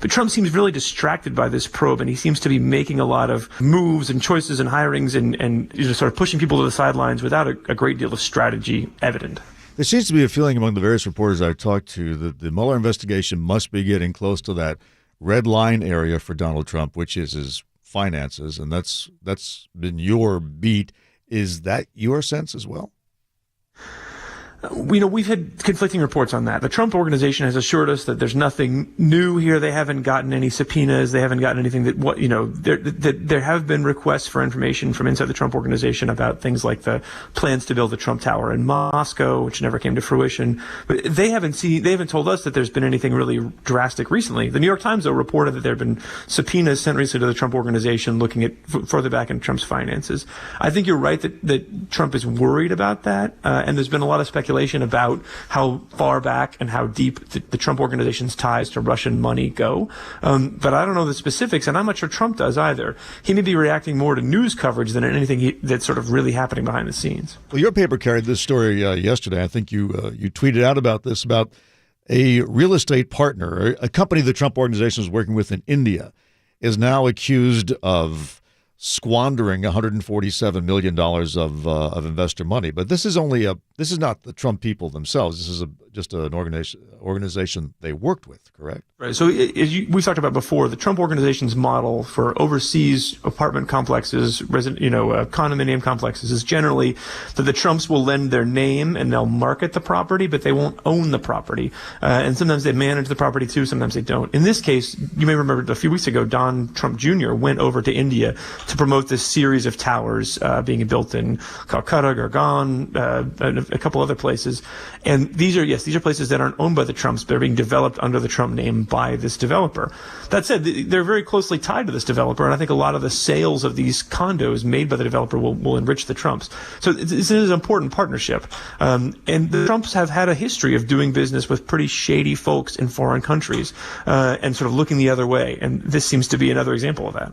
But Trump seems really distracted by this probe, and he seems to be making a lot of moves and choices and hirings and sort of pushing people to the sidelines without a great deal of strategy evident. There seems to be a feeling among the various reporters I've talked to that the Mueller investigation must be getting close to that red line area for Donald Trump, which is his finances, and that's been your beat. Is that your sense as well? We've had conflicting reports on that. The Trump organization has assured us that there's nothing new here. They haven't gotten any subpoenas. They haven't gotten anything there have been requests for information from inside the Trump organization about things like the plans to build the Trump Tower in Moscow, which never came to fruition. But they haven't told us that there's been anything really drastic recently. The New York Times, though, reported that there have been subpoenas sent recently to the Trump organization looking at further back in Trump's finances. I think you're right that Trump is worried about that, and there's been a lot of speculation about how far back and how deep the Trump organization's ties to Russian money go. But I don't know the specifics, and I'm not sure Trump does either. He may be reacting more to news coverage than anything that's sort of really happening behind the scenes. Well, your paper carried this story yesterday. I think you tweeted out about this, about a real estate partner, a company the Trump organization is working with in India, is now accused of squandering $147 million of investor money. But this is not the Trump people themselves. This is just an organization they worked with, correct? Right. So we've talked about before, the Trump organization's model for overseas apartment complexes, condominium complexes, is generally that the Trumps will lend their name and they'll market the property, but they won't own the property. And sometimes they manage the property too, sometimes they don't. In this case, you may remember a few weeks ago, Don Trump Jr. went over to India to promote this series of towers being built in Calcutta, Gurgaon, and a couple other places. And these are places that aren't owned by the Trumps. They're being developed under the Trump name by this developer. That said, they're very closely tied to this developer, and I think a lot of the sales of these condos made by the developer will enrich the Trumps. So this is an important partnership. And the Trumps have had a history of doing business with pretty shady folks in foreign countries and sort of looking the other way. And this seems to be another example of that.